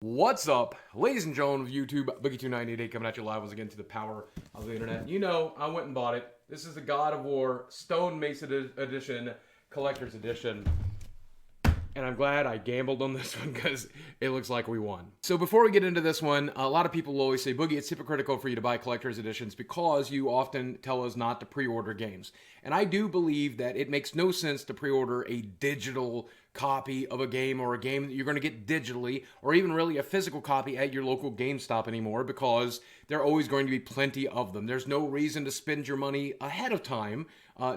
What's up, ladies and gentlemen of YouTube? Boogie2988 coming at you live once again to the power of the internet. You know, I went and bought it. This is the God of War Stone Mason Edition, Collector's Edition. And I'm glad I gambled on this one because it looks like we won. So before we get into this one, a lot of people will always say, Boogie, it's hypocritical for you to buy collector's editions because you often tell us not to pre-order games. And I do believe that it makes no sense to pre-order a digital copy of a game or a game that you're going to get digitally or even really a physical copy at your local GameStop anymore because there are always going to be plenty of them. There's no reason to spend your money ahead of time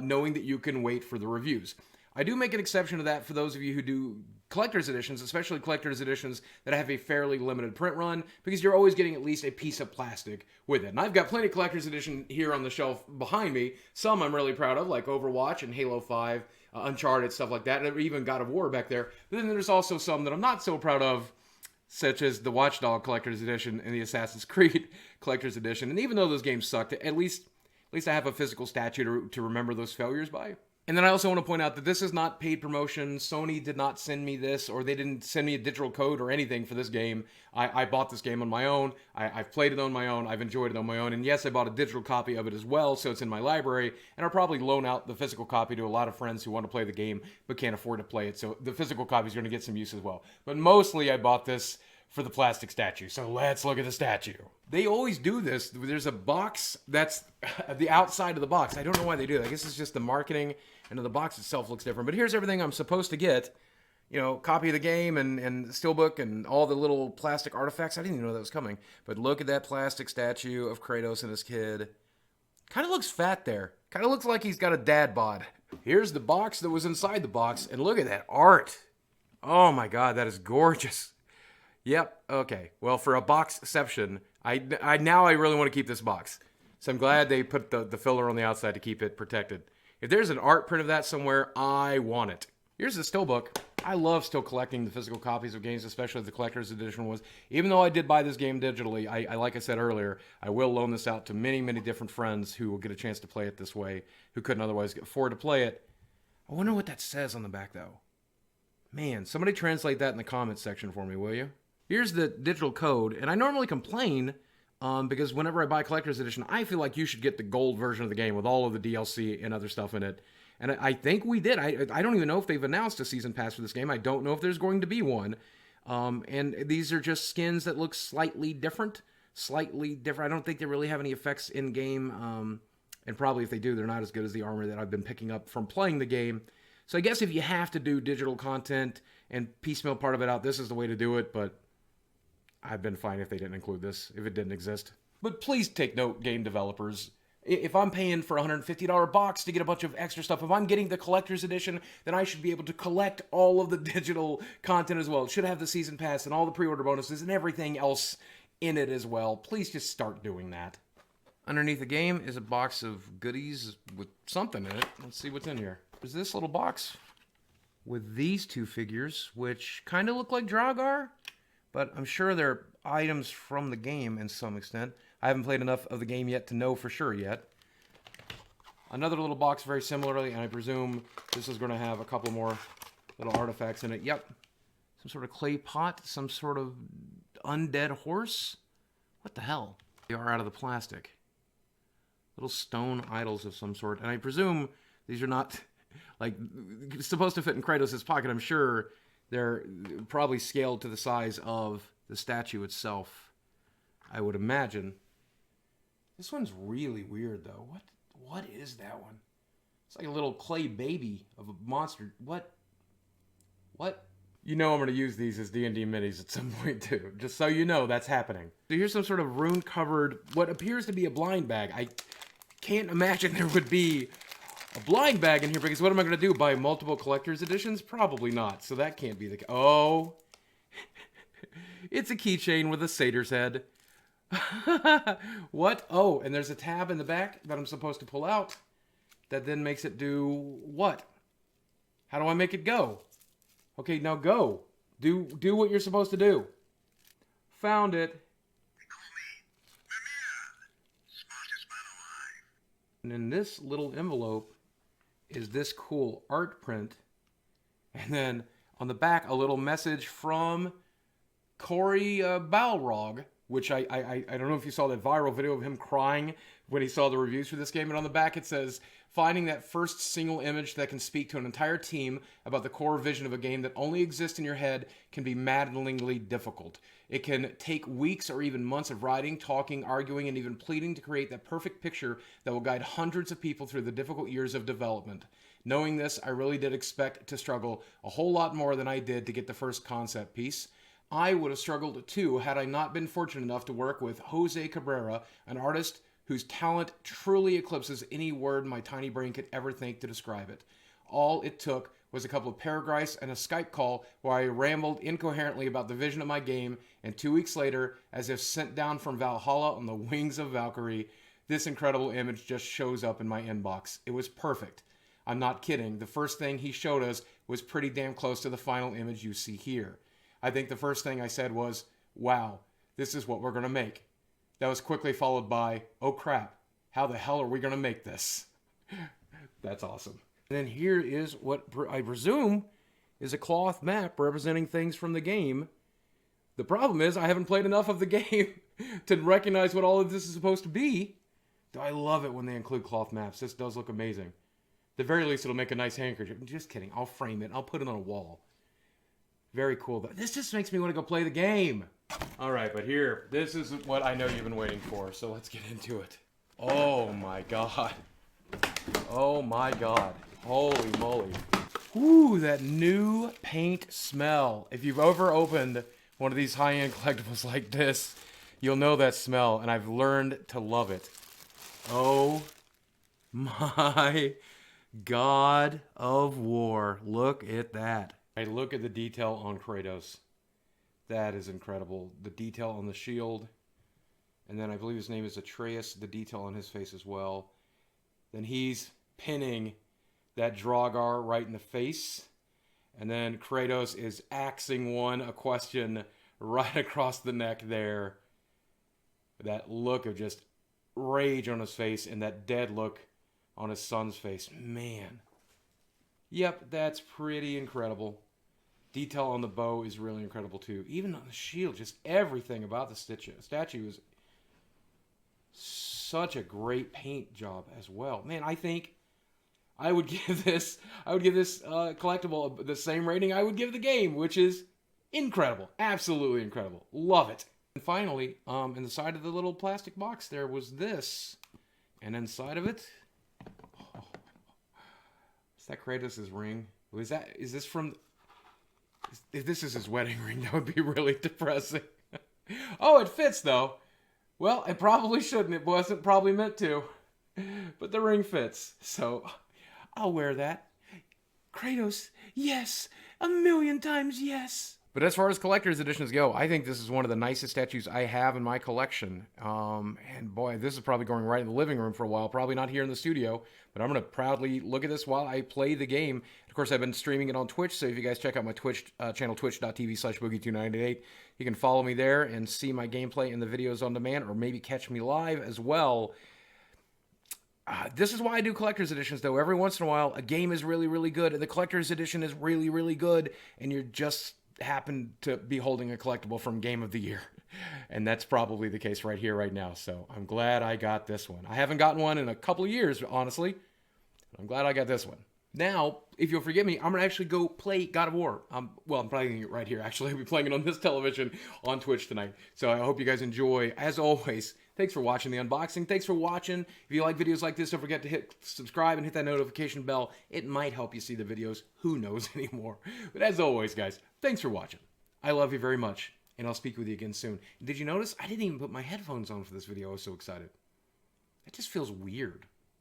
knowing that you can wait for the reviews. I do make an exception to that for those of you who do collector's editions, especially collector's editions that have a fairly limited print run, because you're always getting at least a piece of plastic with it. And I've got plenty of collector's edition here on the shelf behind me. Some I'm really proud of, like Overwatch and Halo 5, Uncharted, stuff like that, and even God of War back there. But then there's also some that I'm not so proud of, such as the Watch Dogs Collector's Edition and the Assassin's Creed Collector's Edition. And even though those games sucked, at least I have a physical statue to remember those failures by. And then I also want to point out that this is not paid promotion. Sony did not send me this, or they didn't send me a digital code or anything for this game. I bought this game on my own. I've played it on my own. I've enjoyed it on my own. And yes, I bought a digital copy of it as well, so it's in my library. And I'll probably loan out the physical copy to a lot of friends who want to play the game but can't afford to play it. So the physical copy is going to get some use as well. But mostly I bought this for the plastic statue. So let's look at the statue. They always do this. There's a box that's the outside of the box. I don't know why they do that. I guess it's just the marketing, and the box itself looks different. But here's everything I'm supposed to get. You know, copy of the game and steelbook and all the little plastic artifacts. I didn't even know that was coming. But look at that plastic statue of Kratos and his kid. Kind of looks fat there. Kind of looks like he's got a dad bod. Here's the box that was inside the box. And look at that art. Oh my God, that is gorgeous. Yep, okay. Well, for a boxception, I now really want to keep this box. So I'm glad they put the filler on the outside to keep it protected. If there's an art print of that somewhere, I want it. Here's the steelbook. I love still collecting the physical copies of games, especially the collector's edition was. Even though I did buy this game digitally, I like I said earlier, I will loan this out to many, many different friends who will get a chance to play it this way, who couldn't otherwise afford to play it. I wonder what that says on the back, though. Man, somebody translate that in the comments section for me, will you? Here's the digital code, and I normally complain because whenever I buy collector's edition, I feel like you should get the gold version of the game with all of the DLC and other stuff in it. And I think we did. I don't even know if they've announced a season pass for this game. I don't know if there's going to be one. And these are just skins that look slightly different. Slightly different. I don't think they really have any effects in-game. And probably if they do, they're not as good as the armor that I've been picking up from playing the game. So I guess if you have to do digital content and piecemeal part of it out, this is the way to do it, but I've been fine if they didn't include this, if it didn't exist. But please take note, game developers. If I'm paying for a $150 box to get a bunch of extra stuff, if I'm getting the collector's edition, then I should be able to collect all of the digital content as well. It should have the season pass and all the pre-order bonuses and everything else in it as well. Please just start doing that. Underneath the game is a box of goodies with something in it. Let's see what's in here. There's this little box with these two figures, which kind of look like Dragar, but I'm sure they're items from the game in some extent. I haven't played enough of the game yet to know for sure yet. Another little box very similarly, and I presume this is going to have a couple more little artifacts in it. Yep. Some sort of clay pot, some sort of undead horse. What the hell? They are out of the plastic. Little stone idols of some sort. And I presume these are not, like, supposed to fit in Kratos' pocket. I'm sure they're probably scaled to the size of the statue itself, I would imagine. This one's really weird, though. What is that one? It's like a little clay baby of a monster. What? You know I'm going to use these as D&D minis at some point, too. Just so you know, that's happening. So here's some sort of rune-covered, what appears to be a blind bag. I can't imagine there would be a blind bag in here, because what am I going to do? Buy multiple collector's editions? Probably not. So that can't be the... Oh. It's a keychain with a satyr's head. What? Oh, and there's a tab in the back that I'm supposed to pull out that then makes it do what? How do I make it go? Okay, now go. Do what you're supposed to do. Found it. They call me Mimir, smartest man alive. And in this little envelope is this cool art print. And then on the back, a little message from Corey Balrog, which I don't know if you saw that viral video of him crying when he saw the reviews for this game. And on the back it says, finding that first single image that can speak to an entire team about the core vision of a game that only exists in your head can be maddeningly difficult. It can take weeks or even months of writing, talking, arguing, and even pleading to create that perfect picture that will guide hundreds of people through the difficult years of development. Knowing this, I really did expect to struggle a whole lot more than I did to get the first concept piece. I would have struggled too had I not been fortunate enough to work with Jose Cabrera, an artist whose talent truly eclipses any word my tiny brain could ever think to describe it. All it took was a couple of paragraphs and a Skype call where I rambled incoherently about the vision of my game, and 2 weeks later, as if sent down from Valhalla on the wings of Valkyrie, this incredible image just shows up in my inbox. It was perfect. I'm not kidding. The first thing he showed us was pretty damn close to the final image you see here. I think the first thing I said was, wow, this is what we're going to make. That was quickly followed by, oh crap, how the hell are we going to make this? That's awesome. And then here is what I presume is a cloth map representing things from the game. The problem is I haven't played enough of the game to recognize what all of this is supposed to be. I love it when they include cloth maps. This does look amazing. At the very least, it'll make a nice handkerchief. Just kidding. I'll frame it. I'll put it on a wall. Very cool. This just makes me want to go play the game. All right, but here, this is what I know you've been waiting for, so let's get into it. Oh my god. Oh my god. Holy moly. Whoo, that new paint smell. If you've ever opened one of these high-end collectibles like this, you'll know that smell, and I've learned to love it. Oh my God of War. Look at that. I look at the detail on Kratos. That is incredible. The detail on the shield. And then I believe his name is Atreus. The detail on his face as well. Then he's pinning that Draugr right in the face. And then Kratos is axing a question right across the neck there. That look of just rage on his face and that dead look on his son's face. Man. Yep, that's pretty incredible. Detail on the bow is really incredible too. Even on the shield, just everything about the statue is such a great paint job as well. Man, I think I would give this collectible the same rating I would give the game, which is incredible. Absolutely incredible. Love it. And finally, in the side of the little plastic box there was this. And inside of it, is that Kratos' ring? Is this from... If this is his wedding ring, that would be really depressing. Oh, it fits, though. Well, it probably shouldn't. It wasn't probably meant to. But the ring fits. So, I'll wear that. Kratos, yes. 1,000,000 times yes. But as far as collector's editions go, I think this is one of the nicest statues I have in my collection. And boy, this is probably going right in the living room for a while. Probably not here in the studio, but I'm going to proudly look at this while I play the game. Of course, I've been streaming it on Twitch, so if you guys check out my Twitch channel, twitch.tv/boogie298, you can follow me there and see my gameplay and the videos on demand, or maybe catch me live as well. This is why I do collector's editions, though. Every once in a while, a game is really, really good, and the collector's edition is really, really good, and you're just happen to be holding a collectible from Game of the Year. And that's probably the case right here, right now. So I'm glad I got this one. I haven't gotten one in a couple of years, honestly. I'm glad I got this one. Now, if you'll forgive me, I'm going to actually go play God of War. Well, I'm playing it right here, actually. I'll be playing it on this television on Twitch tonight. So I hope you guys enjoy. As always, thanks for watching the unboxing. Thanks for watching. If you like videos like this, don't forget to hit subscribe and hit that notification bell. It might help you see the videos. Who knows anymore? But as always, guys, thanks for watching. I love you very much, and I'll speak with you again soon. Did you notice? I didn't even put my headphones on for this video. I was so excited. It just feels weird.